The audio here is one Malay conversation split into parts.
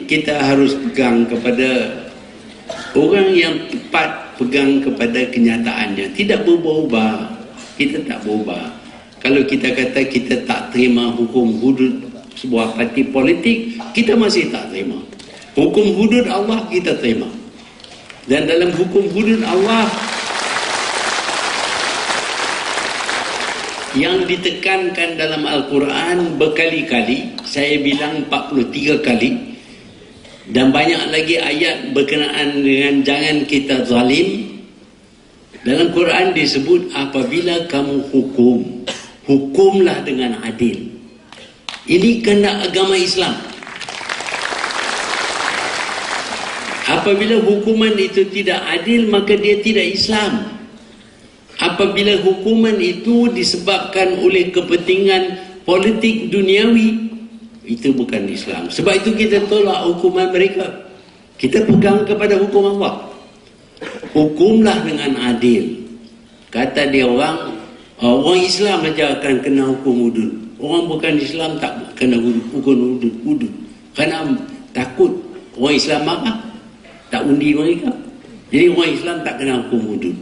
kita harus pegang kepada orang yang tepat, pegang kepada kenyataannya, tidak berubah-ubah. Kita tak berubah. Kalau kita kata kita tak terima hukum hudud sebuah parti politik, kita masih tak terima. Hukum hudud Allah kita terima. Dan dalam hukum hudud Allah yang ditekankan dalam Al-Quran berkali-kali, saya bilang 43 kali, dan banyak lagi ayat berkenaan dengan jangan kita zalim. Dalam Quran disebut apabila kamu hukum, hukumlah dengan adil. Ini kehendak agama Islam. Apabila hukuman itu tidak adil, maka dia tidak Islam. Apabila hukuman itu disebabkan oleh kepentingan politik duniawi, itu bukan Islam. Sebab itu kita tolak hukuman mereka. Kita pegang kepada hukum Allah. Hukumlah dengan adil. Kata dia orang Islam saja akan kena hukum hudud. Orang bukan Islam tak kena hukum hudud. Kerana takut orang Islam marah, tak undi mereka. Jadi orang Islam tak kena hukum hudud.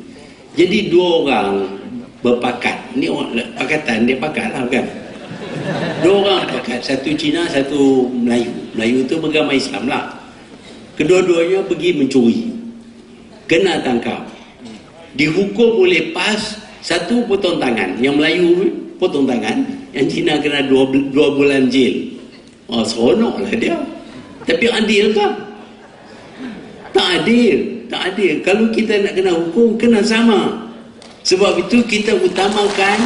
Jadi dua orang berpakat. Ni orang pakatan, dia pakat lah kan. Dua orang pakat, satu Cina, satu Melayu. Melayu tu beragama Islam lah. Kedua-duanya pergi mencuri, kena tangkap, dihukum oleh PAS, satu potong tangan, yang Melayu potong tangan, yang Cina kena 2 bulan jail. Seronok lah dia. Tapi adil tak? Tak adil. Tak adil. Kalau kita nak kena hukum, kena sama. Sebab itu kita utamakan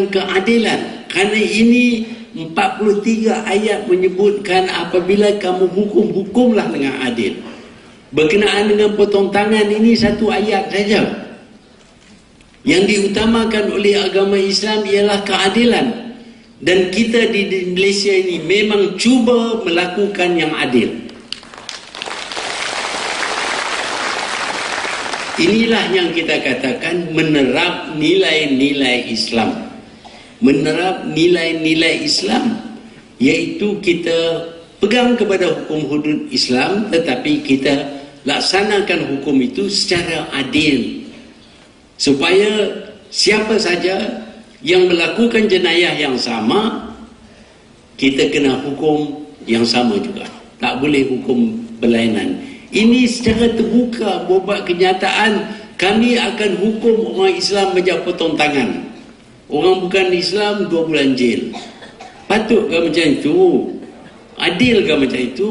keadilan. Kerana ini 43 ayat menyebutkan apabila kamu hukum, hukumlah dengan adil. Berkenaan dengan potong tangan ini satu ayat saja. Yang diutamakan oleh agama Islam ialah keadilan. Dan kita di Malaysia ini memang cuba melakukan yang adil. Inilah yang kita katakan menerap nilai-nilai Islam. Menerap nilai-nilai Islam, iaitu kita pegang kepada hukum hudud Islam, tetapi kita laksanakan hukum itu secara adil, supaya siapa saja yang melakukan jenayah yang sama, kita kena hukum yang sama juga. Tak boleh hukum berlainan. Ini secara terbuka buat kenyataan kami akan hukum orang Islam macam potong tangan. Orang bukan Islam 2 bulan jail. Patutkah macam itu? Adilkah macam itu?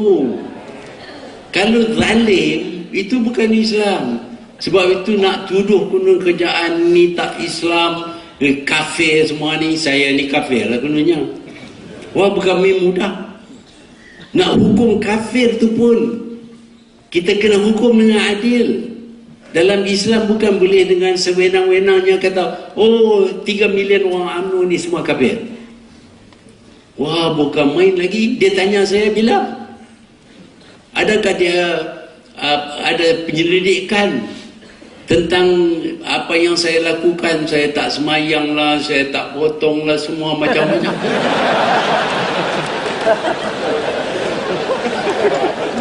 Kalau zalim, itu bukan Islam. Sebab itu nak tuduh kuno kerjaan ni tak Islam, kafir semua ni, saya ni kafir lah kononnya. Wah, bukan mudah. Nak hukum kafir tu pun kita kena hukum dengan adil. Dalam Islam bukan boleh dengan sewenang-wenangnya kata, 3 million orang UMNO ni semua kafir. Wah, bukan main lagi. Dia tanya saya bila? Adakah dia ada penyelidikan tentang apa yang saya lakukan? Saya tak semayang lah, saya tak potong lah, semua macam-macam.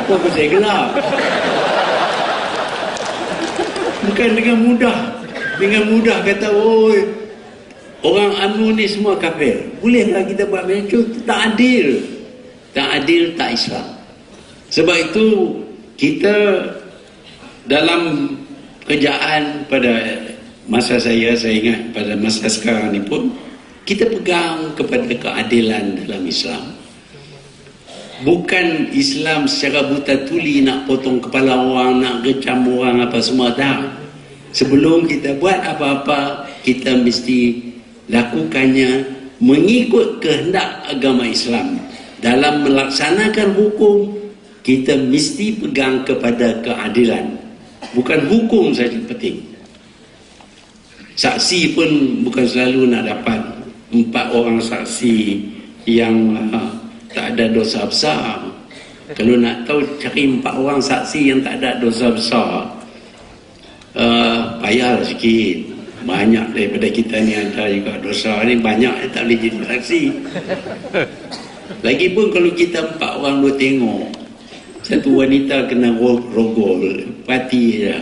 Apa saya gelap? Bukan dengan mudah kata, orang UMNO ni semua kafir. Bolehlah kita buat macam itu? Tak adil. Tak adil, tak Islam. Sebab itu kita dalam kerjaan pada masa saya ingat pada masa sekarang ni pun, kita pegang kepada keadilan dalam Islam. Bukan Islam secara buta tuli nak potong kepala orang, nak gecam orang apa semua, tak. Sebelum kita buat apa-apa, kita mesti lakukannya mengikut kehendak agama Islam. Dalam melaksanakan hukum, kita mesti pegang kepada keadilan. Bukan hukum saja penting. Saksi pun bukan selalu nak dapat 4 orang saksi yang tak ada dosa besar. Kalau nak tahu cari 4 orang saksi yang tak ada dosa besar, payahlah sikit. banyak daripada kita ni ada juga dosa ni, banyak yang tak boleh jadi saksi. Lagipun kalau kita 4 orang dua tengok, satu wanita kena rogol, pati je.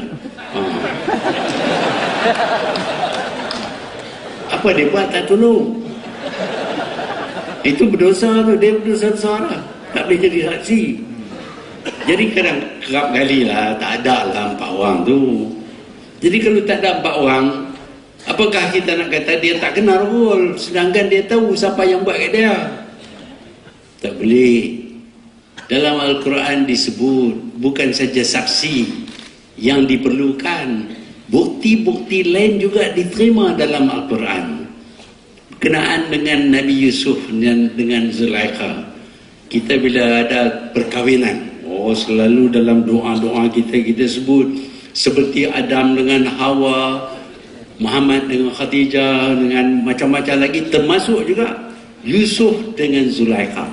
Apa dia buat tak tolong? Itu berdosa tu, dia berdosa besar lah. Tak boleh jadi saksi. Jadi kerap kali lah, tak ada lah 4 orang tu. Jadi kalau tak ada 4 orang, apakah kita nak kata dia tak kenal rogol, sedangkan dia tahu siapa yang buat kat dia? Tak boleh. Dalam Al-Quran disebut bukan saja saksi yang diperlukan, bukti-bukti lain juga diterima dalam Al-Quran. Berkenaan dengan Nabi Yusuf dan dengan Zulaikha, kita bila ada perkahwinan, selalu dalam doa-doa kita sebut seperti Adam dengan Hawa, Muhammad dengan Khadijah, dengan macam-macam lagi, termasuk juga Yusuf dengan Zulaikha.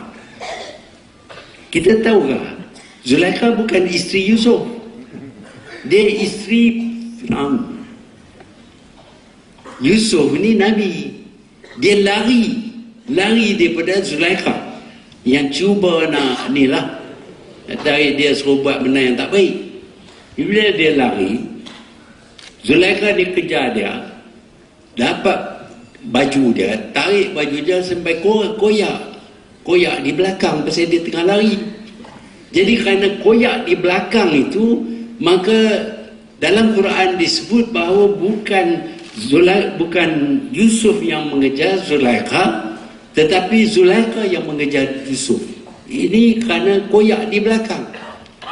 Kita tahu tak, Zulaikha bukan isteri Yusuf, dia isteri Fir'aun. Yusuf ni Nabi, dia lari daripada Zulaikha yang cuba nak ni lah, tarik dia suruh buat benda yang tak baik. Bila dia lari, Zulaikha dia kejar dia, dapat baju dia, tarik baju dia sampai koyak di belakang pasal dia tengah lari. Jadi kerana koyak di belakang itu, maka dalam Quran disebut bahawa bukan Yusuf yang mengejar Zulaikha, tetapi Zulaikha yang mengejar Yusuf. Ini kerana koyak di belakang.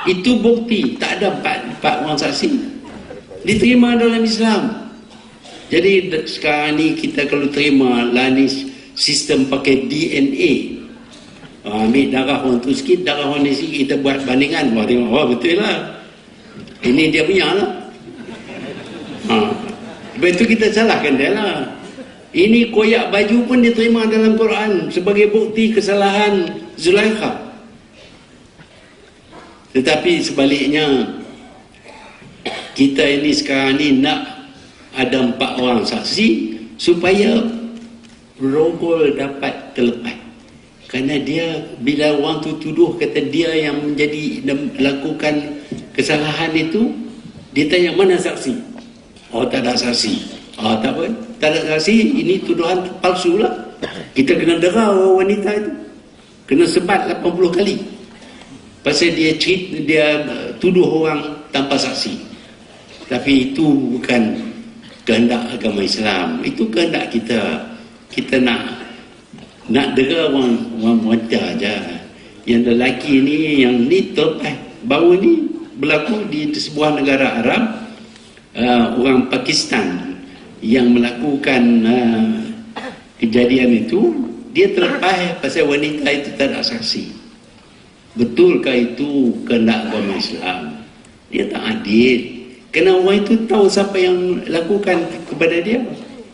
Itu bukti. Tak ada 4 orang saksi. Diterima dalam Islam. Jadi sekarang ni kita kalau terima lah ni sistem pakai DNA. Ambil darah orang tu sikit, darah orang ni sikit, kita buat bandingan. Tengok, betul lah, ini dia punya lah. Lepas itu kita salahkan dia lah. Ini koyak baju pun diterima dalam Quran sebagai bukti kesalahan Zulaikha. Tetapi sebaliknya, kita ini sekarang ni nak ada 4 orang saksi supaya rogol dapat terlepas. Kerana dia, bila orang tu tuduh kata dia yang melakukan kesalahan itu, dia tanya mana saksi? Tak ada saksi. Tak apa, tak ada saksi, ini tuduhan palsu lah. Kita kena dera wanita itu, kena sebat 80 kali pasal dia tuduh orang tanpa saksi. Tapi itu bukan kehendak agama Islam, itu kehendak kita. Kita nak dera orang wanita aja. Yang lelaki ni, yang ni terlepas. Baru ni berlaku di sebuah negara Arab, orang Pakistan yang melakukan kejadian itu, dia terlepas pasal wanita itu tak ada saksi. Betulkah itu kehendak agama Islam? Dia tak adil. Kerana orang itu tahu siapa yang lakukan kepada dia.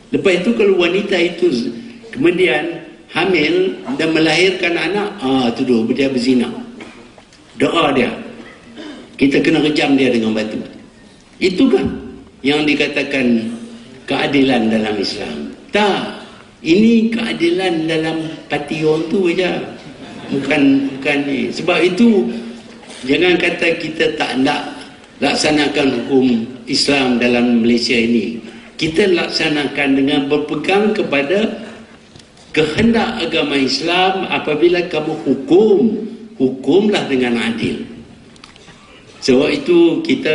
Lepas itu kalau wanita itu kemudian hamil dan melahirkan anak, tuduh dia berzina, doa dia, kita kena kejam dia dengan batu. Itukah yang dikatakan keadilan dalam Islam? Tak, ini keadilan dalam parti orang tu aja, bukan ni. Sebab itu jangan kata kita tak nak laksanakan hukum Islam dalam Malaysia ini. Kita laksanakan dengan berpegang kepada kehendak agama Islam. Apabila kamu hukumlah dengan adil. Sebab itu kita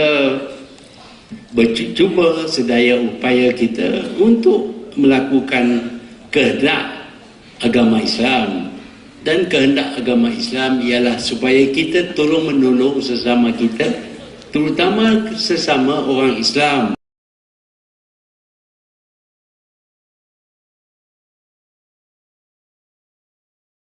cuba sedaya upaya kita untuk melakukan kehendak agama Islam. Dan kehendak agama Islam ialah supaya kita tolong menolong sesama kita, terutama sesama orang Islam.